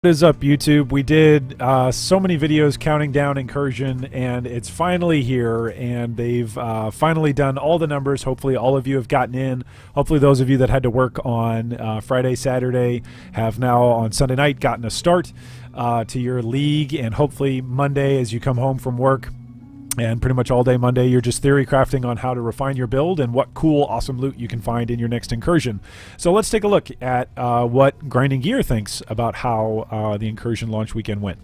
What is up, YouTube? We did so many videos counting down Incursion, and it's finally here, and they've finally done all the numbers. Hopefully all of you have gotten in. Hopefully those of you that had to work on Friday, Saturday have now on Sunday night gotten a start to your league, and hopefully Monday as you come home from work and pretty much all day Monday, you're just theory crafting on how to refine your build and what cool, awesome loot you can find in your next Incursion. So let's take a look at what Grinding Gear thinks about how the Incursion launch weekend went.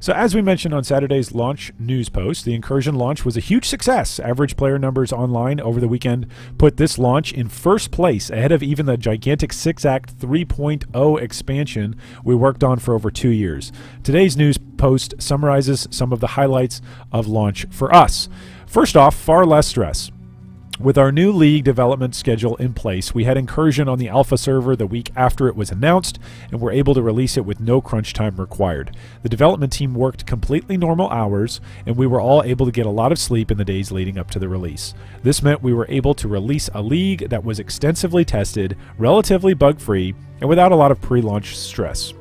So as we mentioned on Saturday's launch news post, the Incursion launch was a huge success. Average player numbers online over the weekend put this launch in first place, ahead of even the gigantic 6-act 3.0 expansion we worked on for over 2 years. Today's news post summarizes some of the highlights of launch for us. First off, far less stress. With our new league development schedule in place, we had Incursion on the alpha server the week after it was announced, and were able to release it with no crunch time required. The development team worked completely normal hours, and we were all able to get a lot of sleep in the days leading up to the release. This meant we were able to release a league that was extensively tested, relatively bug-free, and without a lot of pre-launch stress.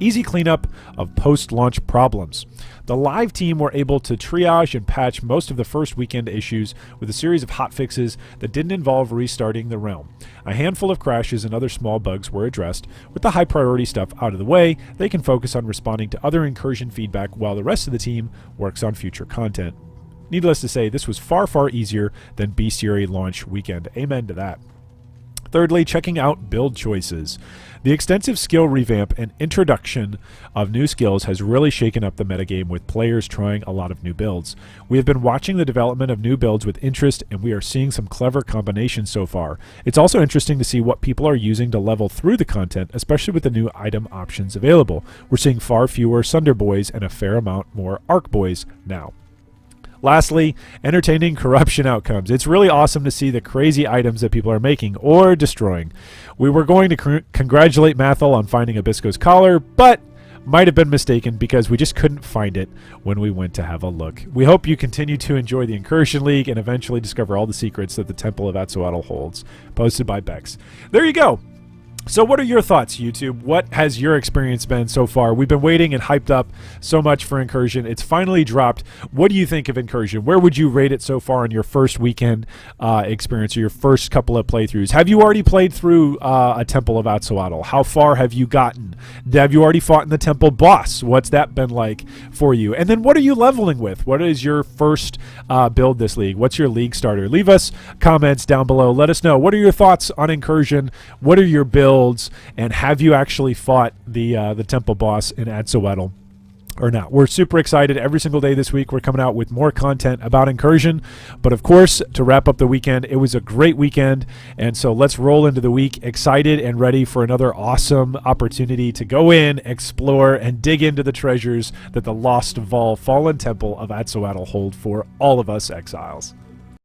Easy cleanup of post-launch problems. The live team were able to triage and patch most of the first weekend issues with a series of hotfixes that didn't involve restarting the realm. A handful of crashes and other small bugs were addressed. With the high priority stuff out of the way, they can focus on responding to other Incursion feedback while the rest of the team works on future content. Needless to say, this was far, far easier than Bestiary launch weekend. Amen to that. Thirdly, checking out build choices. The extensive skill revamp and introduction of new skills has really shaken up the metagame, with players trying a lot of new builds. We have been watching the development of new builds with interest, and we are seeing some clever combinations so far. It's also interesting to see what people are using to level through the content, especially with the new item options available. We're seeing far fewer Sunder Boys and a fair amount more Arc Boys now. Lastly, entertaining corruption outcomes. It's really awesome to see the crazy items that people are making or destroying. We were going to congratulate Mathel on finding Abisco's collar, but might have been mistaken because we just couldn't find it when we went to have a look. We hope you continue to enjoy the Incursion League and eventually discover all the secrets that the Temple of Atzoatl holds. Posted by Bex. There you go. So what are your thoughts, YouTube? What has your experience been so far? We've been waiting and hyped up so much for Incursion. It's finally dropped. What do you think of Incursion? Where would you rate it so far in your first weekend experience or your first couple of playthroughs? Have you already played through a Temple of Atzoatl? How far have you gotten? Have you already fought in the Temple boss? What's that been like for you? And then what are you leveling with? What is your first build this league? What's your league starter? Leave us comments down below. Let us know. What are your thoughts on Incursion? What are your builds? And have you actually fought the temple boss in Atzoatl or not? We're super excited. Every single day this week we're coming out with more content about Incursion. But of course, to wrap up the weekend, it was a great weekend, and so let's roll into the week excited and ready for another awesome opportunity to go in, explore, and dig into the treasures that the lost fallen temple of Atzoatl hold for all of us exiles.